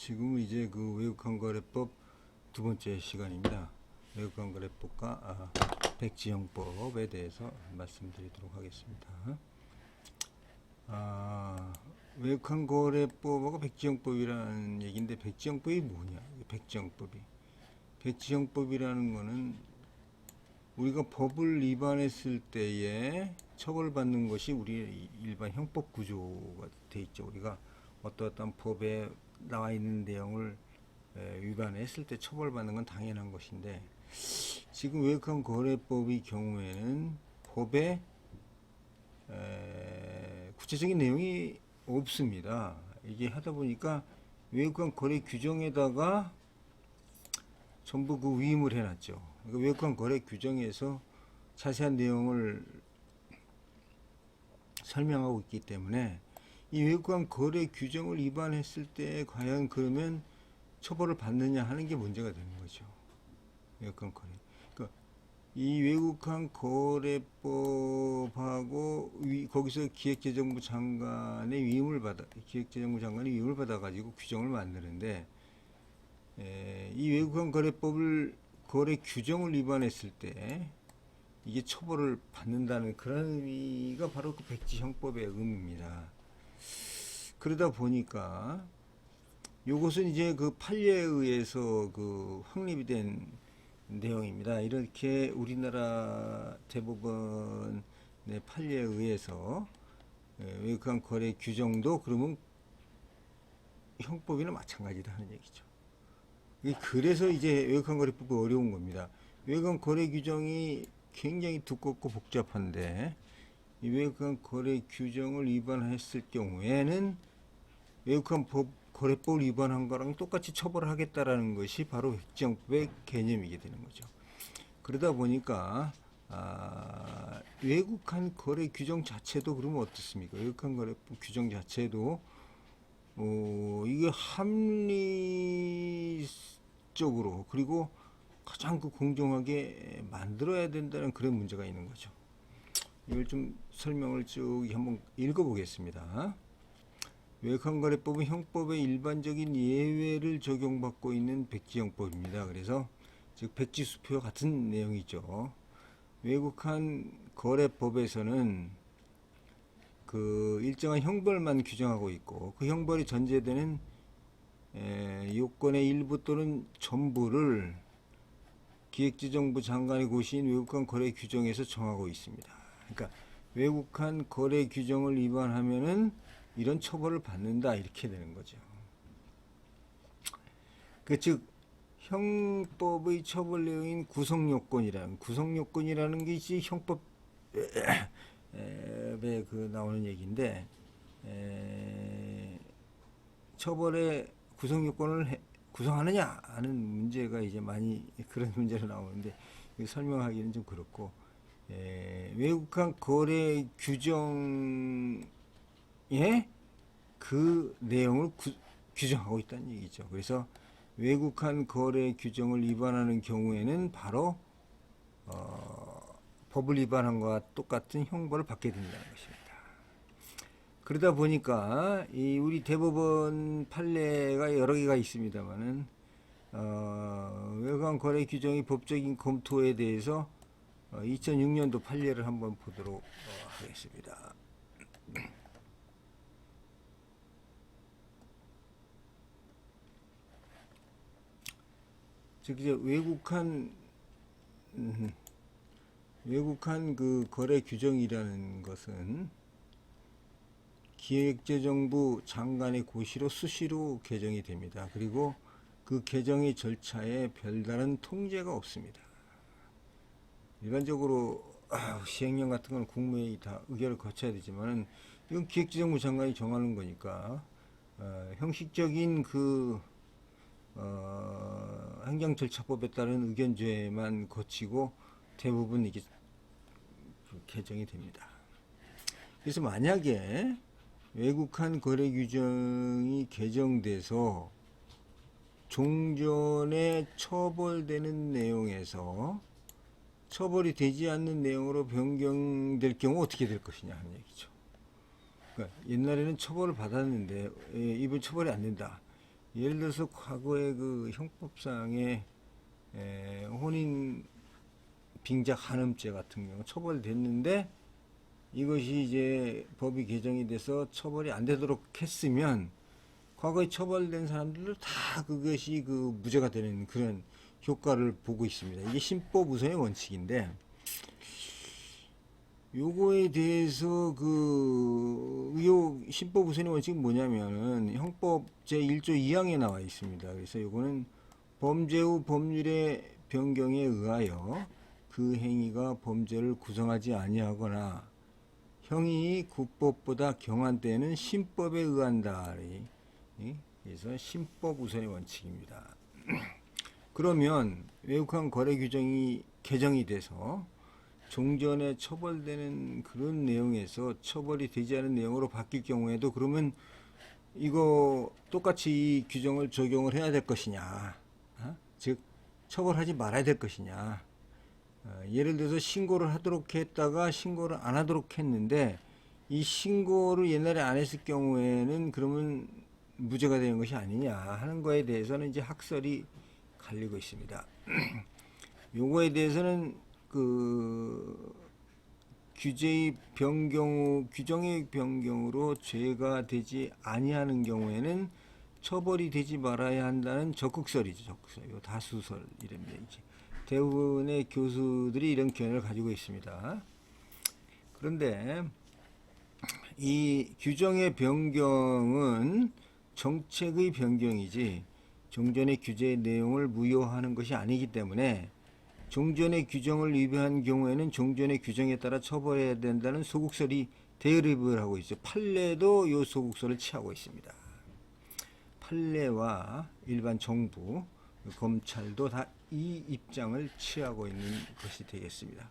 지금은 이제 그 외국환거래법 두 번째 시간입니다. 외국환거래법과 백지영법에 대해서 말씀드리도록 하겠습니다. 외국환거래법하고 백지영법이라는 얘기인데, 백지영법이 뭐냐? 백지영법이라는 거는 우리가 법을 위반했을 때에 처벌받는 것이 우리 일반 형법 구조가 돼 있죠. 우리가 어떠한 법에 나와 있는 내용을 위반했을 때 처벌받는 건 당연한 것인데, 지금 외국환거래법의 경우에는 법에 구체적인 내용이 없습니다. 이게 하다 보니까 외국환거래 규정에다가 전부 그 위임을 해놨죠. 그러니까 외국환거래 규정에서 자세한 내용을 설명하고 있기 때문에 이 외국환거래 규정을 위반했을 때 과연 그러면 처벌을 받느냐 하는 게 문제가 되는 거죠. 외국환거래. 그러니까 이 외국환거래법하고 거기서 기획재정부 장관의 위임을 받아가지고 규정을 만드는데, 이 외국환거래법을 거래 규정을 위반했을 때 이게 처벌을 받는다는 그런 의미가 바로 그 백지형법의 의미입니다. 그러다 보니까 이것은 이제 그 판례에 의해서 그 확립이 된 내용입니다. 이렇게 우리나라 대법원의 판례에 의해서 외국환거래 규정도 그러면 형법이나 마찬가지다 하는 얘기죠. 그래서 이제 외국환거래법이 어려운 겁니다. 외국환거래 규정이 굉장히 두껍고 복잡한데, 이 외국환거래 규정을 위반했을 경우에는 외국환거래법을 위반한 거랑 똑같이 처벌하겠다라는 것이 바로 백지영법의 개념이게 되는 거죠. 그러다 보니까 외국환거래 규정 자체도 그러면 어떻습니까? 외국환거래법 규정 자체도 이게 합리적으로 그리고 가장 그 공정하게 만들어야 된다는 그런 문제가 있는 거죠. 이걸 좀 설명을 쭉 한번 읽어보겠습니다. 외국환거래법은 형법의 일반적인 예외를 적용받고 있는 백지형법입니다. 그래서 즉 백지수표와 같은 내용이죠. 외국환거래법에서는 그 일정한 형벌만 규정하고 있고, 그 형벌이 전제되는 요건의 일부 또는 전부를 기획재정부 장관의 고시인 외국환거래 규정에서 정하고 있습니다. 그러니까 외국환거래 규정을 위반하면은 이런 처벌을 받는다, 이렇게 되는 거죠. 즉 형법의 처벌 내용인 구성요건이라는 것이 형법에 그 나오는 얘기인데, 처벌의 구성요건을 구성하느냐 하는 문제가 이제 많이 그런 문제로 나오는데, 설명하기는 좀 그렇고, 외국환거래 규정에 그 내용을 규정하고 있다는 얘기죠. 그래서 외국환거래 규정을 위반하는 경우에는 바로 법을 위반한 것과 똑같은 형벌을 받게 된다는 것입니다. 그러다 보니까 이 우리 대법원 판례가 여러 개가 있습니다만은 외국환거래 규정의 법적인 검토에 대해서 2006년도 판례를 한번 보도록 하겠습니다. 즉 이제 외국환 그 거래 규정이라는 것은 기획재정부 장관의 고시로 수시로 개정이 됩니다. 그리고 그 개정의 절차에 별다른 통제가 없습니다. 일반적으로 시행령 같은 건 국무회의 다 의결을 거쳐야 되지만은 이건 기획재정부 장관이 정하는 거니까 형식적인 그 행정절차법에 따른 의견조회만 거치고 대부분 이게 개정이 됩니다. 그래서 만약에 외국환거래 규정이 개정돼서 종전에 처벌되는 내용에서 처벌이 되지 않는 내용으로 변경될 경우 어떻게 될 것이냐 하는 얘기죠. 그러니까 옛날에는 처벌을 받았는데 이번 처벌이 안 된다. 예를 들어서 과거의 그 형법상의 혼인 빙자 간음죄 같은 경우 처벌됐는데 이것이 이제 법이 개정이 돼서 처벌이 안 되도록 했으면 과거에 처벌된 사람들도 다 그것이 그 무죄가 되는 그런 효과를 보고 있습니다. 이게 신법 우선의 원칙인데 요거에 대해서 요 신법 우선의 원칙은 뭐냐면은 형법 제1조 2항에 나와 있습니다. 그래서 요거는 범죄 후 법률의 변경에 의하여 그 행위가 범죄를 구성하지 아니하거나 형이 국법보다 경한 때에는 신법에 의한다. 그래서 신법 우선의 원칙입니다. 그러면 외국한 거래 규정이 개정이 돼서 종전에 처벌되는 그런 내용에서 처벌이 되지 않은 내용으로 바뀔 경우에도 그러면 이거 똑같이 이 규정을 적용을 해야 될 것이냐, 즉 처벌하지 말아야 될 것이냐. 예를 들어서 신고를 하도록 했다가 신고를 안 하도록 했는데 이 신고를 옛날에 안 했을 경우에는 그러면 무죄가 되는 것이 아니냐 하는 거에 대해서는 이제 학설이 갈리고 있습니다. 요거에 대해서는 그 규정의 변경으로 죄가 되지 아니하는 경우에는 처벌이 되지 말아야 한다는 적극설이죠. 적극설. 요 다수설 이랍니다. 이제 대부분의 교수들이 이런 견해를 가지고 있습니다. 그런데 이 규정의 변경은 정책의 변경이지 종전의 규제의 내용을 무효하는 것이 아니기 때문에 종전의 규정을 위반한 경우에는 종전의 규정에 따라 처벌해야 된다는 소국설이 대립을 하고 있어요. 판례도 이 소국설을 취하고 있습니다. 판례와 일반 정부, 검찰도 다 이 입장을 취하고 있는 것이 되겠습니다.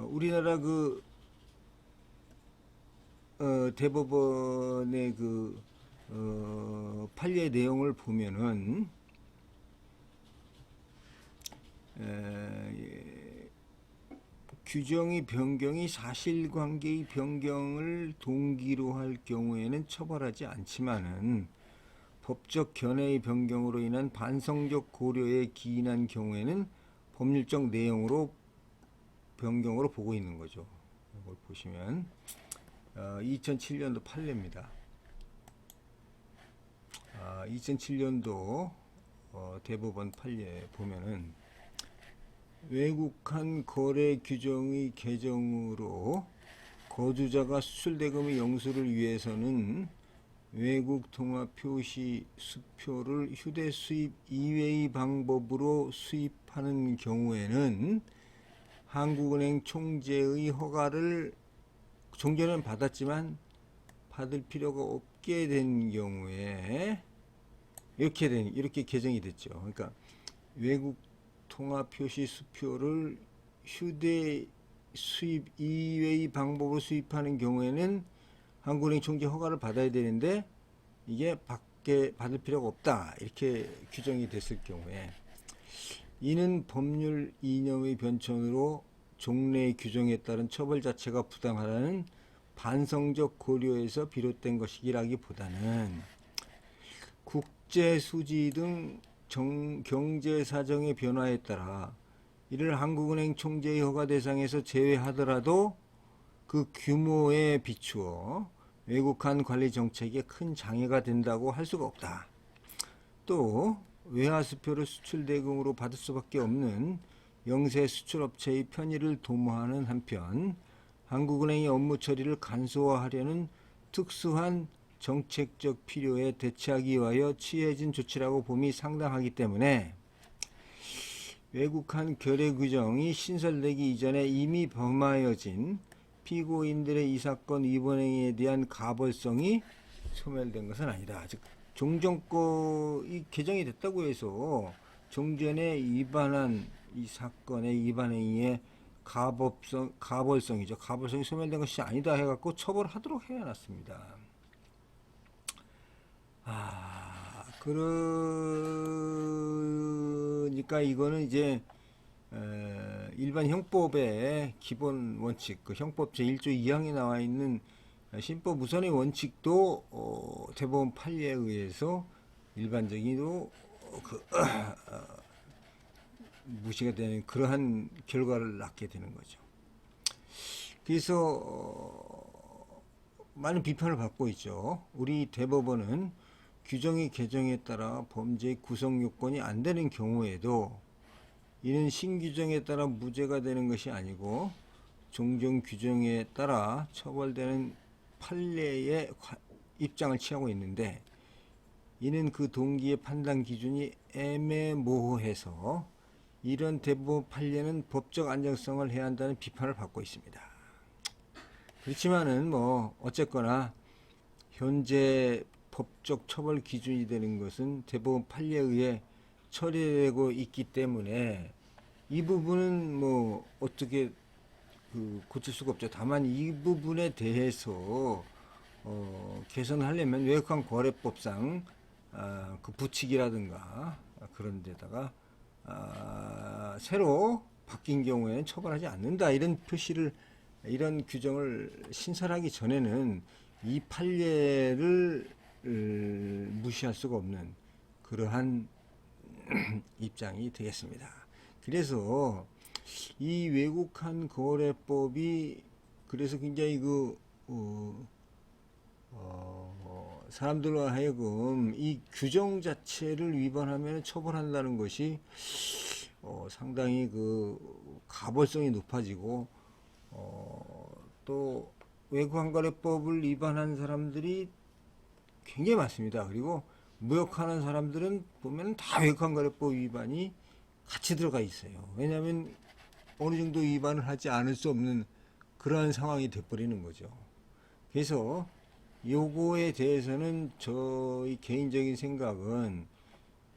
우리나라 대법원의 판례 내용을 보면은 규정의 변경이 사실관계의 변경을 동기로 할 경우에는 처벌하지 않지만은 법적 견해의 변경으로 인한 반성적 고려에 기인한 경우에는 법률적 내용으로 변경으로 보고 있는 거죠. 이걸 보시면 2007년도 판례입니다. 2007년도 대법원 판례 보면은 외국한 거래 규정의 개정으로 거주자가 수출대금의 영수를 위해서는 외국 통화 표시 수표를 휴대 수입 이외의 방법으로 수입하는 경우에는 한국은행 총재의 허가를 종전에는 받았지만 받을 필요가 없게 된 경우에 이렇게 개정이 됐죠. 그러니까 외국 통화 표시 수표를 휴대 수입 이외의 방법으로 수입하는 경우에는 한국은행 총재 허가를 받아야 되는데 이게 받을 필요가 없다 이렇게 규정이 됐을 경우에 이는 법률 이념의 변천으로 종래의 규정에 따른 처벌 자체가 부당하다는 반성적 고려에서 비롯된 것이기라기보다는 국제 수지 등 경제 사정의 변화에 따라 이를 한국은행 총재의 허가 대상에서 제외하더라도 그 규모에 비추어 외국한 관리 정책에 큰 장애가 된다고 할 수가 없다. 또 외화수표를 수출대금으로 받을 수밖에 없는 영세 수출업체의 편의를 도모하는 한편 한국은행의 업무 처리를 간소화하려는 특수한 정책적 필요에 대처하기 위하여 취해진 조치라고 봄이 상당하기 때문에 외국한 거래 규정이 신설되기 이전에 이미 범하여진 피고인들의 이 사건 이번 행위에 대한 가벌성이 소멸된 것은 아니다. 즉 종전권이 개정이 됐다고 해서 종전에 위반한 이 사건의 위반 행위의 가벌성이죠. 가벌성이 소멸된 것이 아니다 해갖고 처벌하도록 해놨습니다. 그러니까 이거는 이제 일반 형법의 기본 원칙, 그 형법 제1조 2항에 나와 있는 신법 우선의 원칙도 대법원 판례에 의해서 일반적으로 무시가 되는 그러한 결과를 낳게 되는 거죠. 그래서 많은 비판을 받고 있죠. 우리 대법원은 규정의 개정에 따라 범죄 구성 요건이 안 되는 경우에도 이는 신규정에 따라 무죄가 되는 것이 아니고 종종 규정에 따라 처벌되는 판례의 입장을 취하고 있는데, 이는 그 동기의 판단 기준이 애매모호해서 이런 대법원 판례는 법적 안정성을 해야 한다는 비판을 받고 있습니다. 그렇지만은 어쨌거나 현재 법적 처벌 기준이 되는 것은 대법원 판례에 의해 처리되고 있기 때문에 이 부분은 어떻게 고칠 수가 없죠. 다만 이 부분에 대해서 개선하려면 외국환 거래법상 그 부칙이라든가 그런 데다가 새로 바뀐 경우에는 처벌하지 않는다, 이런 표시를, 이런 규정을 신설하기 전에는 이 판례를 무시할 수가 없는 그러한 입장이 되겠습니다. 그래서 이 외국환 거래법이 그래서 굉장히 사람들로 하여금 이 규정 자체를 위반하면 처벌한다는 것이 상당히 가벌성이 높아지고, 또 외국환 거래법을 위반한 사람들이 굉장히 많습니다. 그리고 무역하는 사람들은 보면 다 외국환 거래법 위반이 같이 들어가 있어요. 왜냐하면 어느 정도 위반을 하지 않을 수 없는 그러한 상황이 돼버리는 거죠. 그래서 요거에 대해서는 저희 개인적인 생각은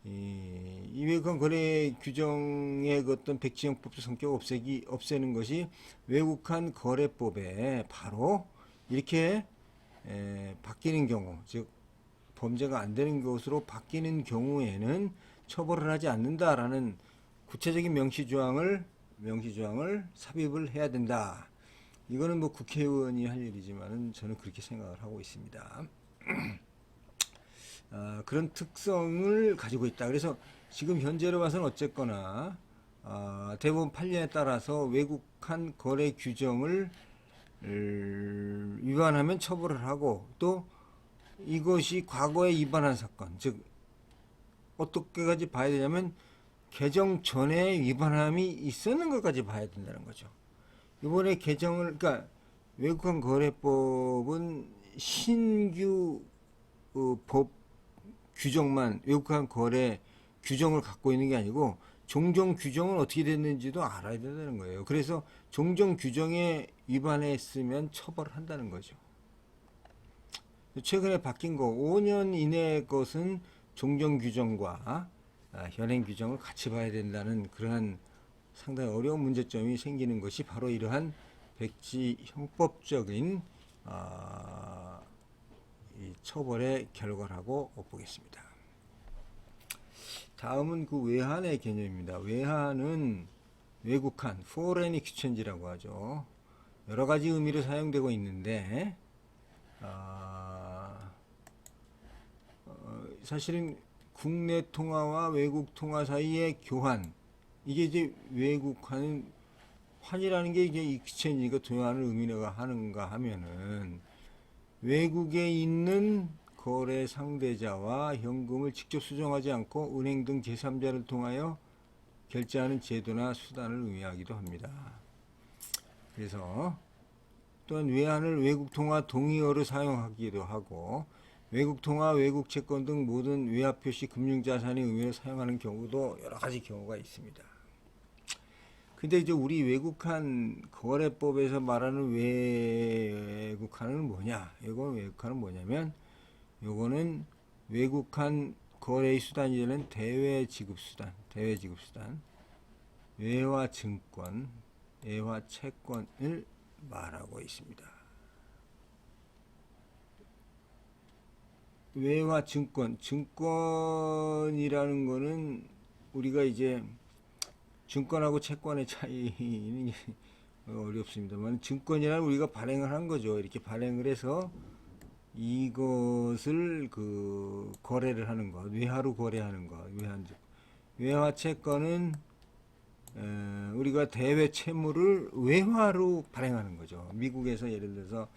이 외국환 거래 규정의 어떤 백지형법적 성격 없애는 것이 외국환 거래법에 바로 이렇게 바뀌는 경우, 즉 범죄가 안 되는 것으로 바뀌는 경우에는 처벌을 하지 않는다라는 구체적인 명시조항을 삽입을 해야 된다. 이거는 국회의원이 할 일이지만은 저는 그렇게 생각을 하고 있습니다. 그런 특성을 가지고 있다. 그래서 지금 현재로 봐서는 어쨌거나 대법원 판례에 따라서 외국환 거래 규정을 위반하면 처벌을 하고, 또 이것이 과거에 위반한 사건, 즉 어떻게까지 봐야 되냐면 개정 전에 위반함이 있었는 것까지 봐야 된다는 거죠. 이번에 그러니까 외국환 거래법은 신규 법 규정만, 외국환 거래 규정을 갖고 있는 게 아니고 종종 규정은 어떻게 됐는지도 알아야 된다는 거예요. 그래서 종종 규정에 위반했으면 처벌을 한다는 거죠. 최근에 바뀐 거 5년 이내 것은 종종 규정과 현행 규정을 같이 봐야 된다는 그러한 상당히 어려운 문제점이 생기는 것이 바로 이러한 백지 형법적인 이 처벌의 결과라고 보겠습니다. 다음은 외환의 개념입니다. 외환은 외국환, foreign exchange라고 하죠. 여러 가지 의미로 사용되고 있는데 사실은 국내 통화와 외국 통화 사이의 교환, 이게 이제 외국환은, 환이라는 게 이제 익스체인지가 교환을 의미가 하는가 하면은 외국에 있는 거래 상대자와 현금을 직접 수정하지 않고 은행 등 제3자를 통하여 결제하는 제도나 수단을 의미하기도 합니다. 그래서 또한 외환을 외국 통화 동의어로 사용하기도 하고, 외국 통화, 외국 채권 등 모든 외화 표시 금융자산의 의미로 사용하는 경우도 여러 가지 경우가 있습니다. 근데 이제 우리 외국환 거래법에서 말하는 외국환은 뭐냐? 이건 외국환은 뭐냐면, 요거는 외국환 거래의 수단이 되는 대외지급수단, 외화 증권, 외화 채권을 말하고 있습니다. 외화 증권이라는 거는 우리가 이제 증권하고 채권의 차이는 어렵습니다만 증권이란 우리가 발행을 한 거죠. 이렇게 발행을 해서 이것을 그 거래를 하는 것, 외화로 거래하는 것, 외화 채권은 우리가 대외 채무를 외화로 발행하는 거죠. 미국에서 예를 들어서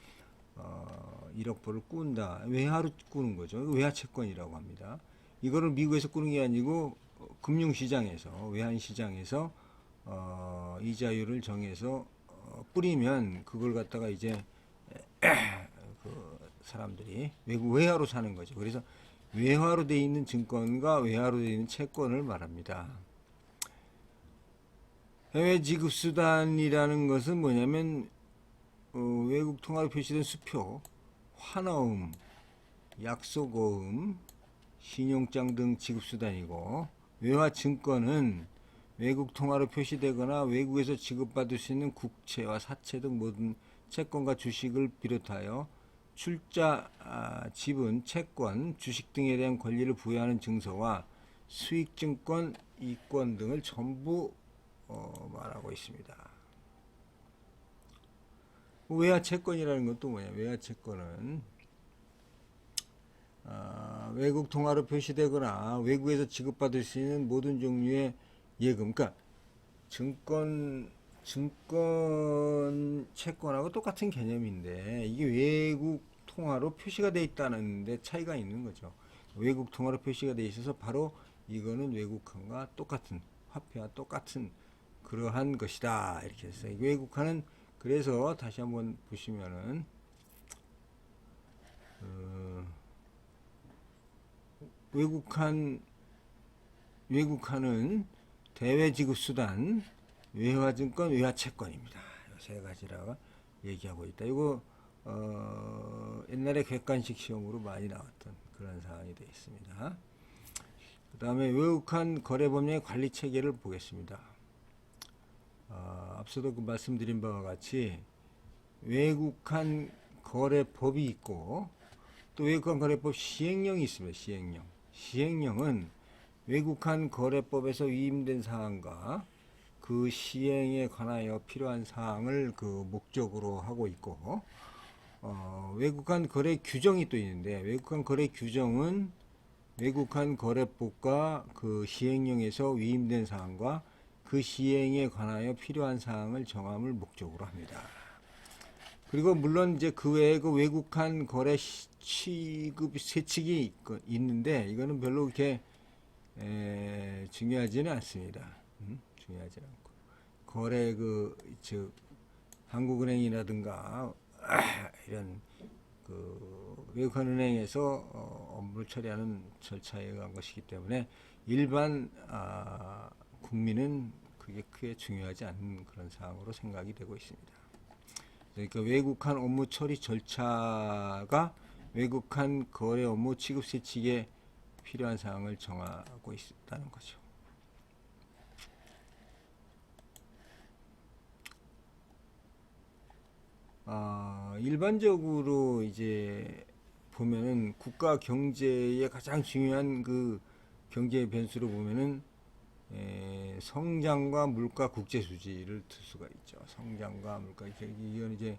1억 불을 꾼다. 외화로 꾸는 거죠. 외화 채권이라고 합니다. 이거를 미국에서 꾸는 게 아니고 금융시장에서 외환시장에서 이자율을 정해서 뿌리면 그걸 갖다가 이제 그 사람들이 외국 외화로 사는 거죠. 그래서 외화로 돼 있는 증권과 외화로 돼 있는 채권을 말합니다. 해외 지급 수단이라는 것은 뭐냐면 외국 통화로 표시된 수표, 환어음, 약속어음, 신용장 등 지급 수단이고, 외화 증권은 외국 통화로 표시되거나 외국에서 지급받을 수 있는 국채와 사채 등 모든 채권과 주식을 비롯하여 출자, 지분, 채권, 주식 등에 대한 권리를 부여하는 증서와 수익증권, 이권 등을 전부 말하고 있습니다. 외화 채권이라는 것도 뭐냐? 외화 채권은 외국 통화로 표시되거나 외국에서 지급받을 수 있는 모든 종류의 예금, 그러니까 증권 채권하고 똑같은 개념인데 이게 외국 통화로 표시가 돼 있다는데 차이가 있는 거죠. 외국 통화로 표시가 돼 있어서 바로 이거는 외국화와 똑같은 화폐와 똑같은 그러한 것이다 이렇게 했어요. 외국화는 그래서 다시 한번 보시면은 외국화는 대외 지급 수단, 외화증권, 외화채권입니다. 세 가지라고 얘기하고 있다. 이거 옛날에 객관식 시험으로 많이 나왔던 그런 사항이 되어 있습니다. 그 다음에 외국한 거래법령의 관리 체계를 보겠습니다. 앞서도 그 말씀드린 바와 같이 외국한 거래법이 있고 또 외국한 거래법 시행령이 있습니다. 시행령은 외국한 거래법에서 위임된 사항과 그 시행에 관하여 필요한 사항을 그 목적으로 하고 있고 외국한 거래 규정이 또 있는데 외국한 거래 규정은 외국한 거래법과 그 시행령에서 위임된 사항과 그 시행에 관하여 필요한 사항을 정함을 목적으로 합니다. 그리고 물론 이제 그 외에 그 외국한 거래 취급 세칙이 있는데 이거는 별로 그렇게 중요하지는 않습니다. 중요하지 않고 거래 즉 한국은행이라든가 이런 그 외국한 은행에서 업무를 처리하는 절차에 의한 것이기 때문에 일반 국민은 그게 크게 중요하지 않은 그런 사항으로 생각이 되고 있습니다. 그러니까 외국한 업무 처리 절차가 외국한 거래 업무 취급 세칙에 필요한 사항을 정하고 있다는 거죠. 일반적으로 이제 보면은 국가 경제의 가장 중요한 그 경제 변수로 보면은 성장과 물가 국제 수지를 들 수가 있죠. 성장과 물가 이건 이제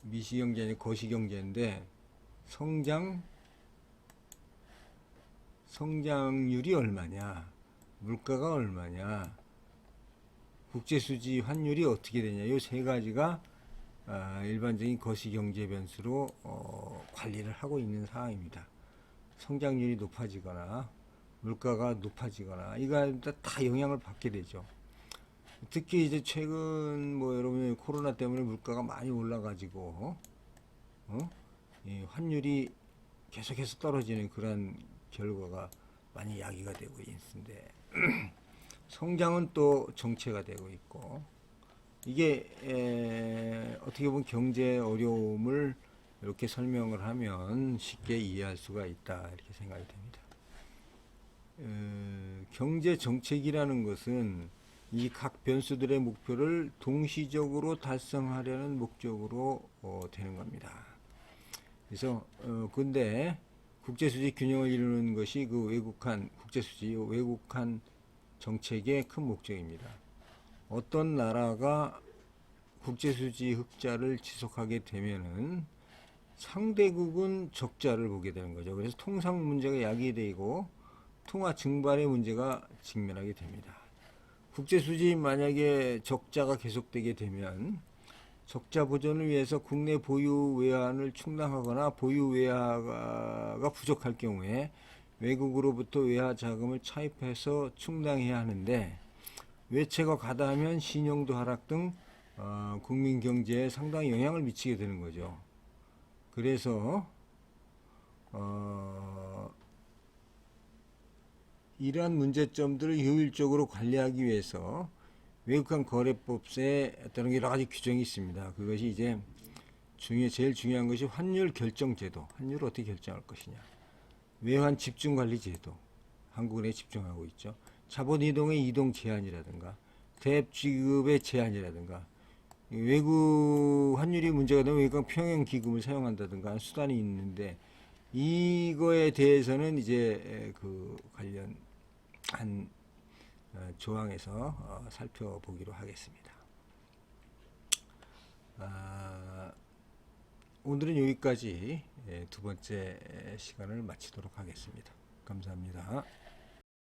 미시 경제 아니고 거시 경제인데 성장률이 얼마냐, 물가가 얼마냐, 국제 수지 환율이 어떻게 되냐, 이 세 가지가 일반적인 거시 경제 변수로 관리를 하고 있는 사항입니다. 성장률이 높아지거나 물가가 높아지거나 이거 다 영향을 받게 되죠. 특히 이제 최근 뭐 여러분 코로나 때문에 물가가 많이 올라가지고 이 환율이 계속해서 떨어지는 그런 결과가 많이 야기가 되고 있는데 성장은 또 정체가 되고 있고 이게 어떻게 보면 경제 어려움을 이렇게 설명을 하면 쉽게 이해할 수가 있다 이렇게 생각이 됩니다. 경제 정책이라는 것은 이 각 변수들의 목표를 동시적으로 달성하려는 목적으로 되는 겁니다. 그래서 근데 국제수지 균형을 이루는 것이 그 외국한 국제수지 외국한 정책의 큰 목적입니다. 어떤 나라가 국제수지 흑자를 지속하게 되면은 상대국은 적자를 보게 되는 거죠. 그래서 통상 문제가 야기되고 통화 증발의 문제가 직면하게 됩니다. 국제수지 만약에 적자가 계속되게 되면 적자 보전을 위해서 국내 보유 외환을 충당하거나 보유 외화가 부족할 경우에 외국으로부터 외화 자금을 차입해서 충당해야 하는데 외채가 과다하면 신용도 하락 등 국민 경제에 상당히 영향을 미치게 되는 거죠. 그래서 이러한 문제점들을 효율적으로 관리하기 위해서 외국환 거래법에 따른 여러 가지 규정이 있습니다. 그것이 이제 제일 중요한 것이 환율 결정 제도, 환율을 어떻게 결정할 것이냐, 외환 집중 관리 제도, 한국은행에 집중하고 있죠. 자본 이동의 이동 제한이라든가 대입 지급의 제한이라든가 외국 환율이 문제가 되면 외국 평형 기금을 사용한다든가 하는 수단이 있는데 이거에 대해서는 이제 그 관련한 조항에서 살펴보기로 하겠습니다. 오늘은 여기까지 두 번째 시간을 마치도록 하겠습니다. 감사합니다.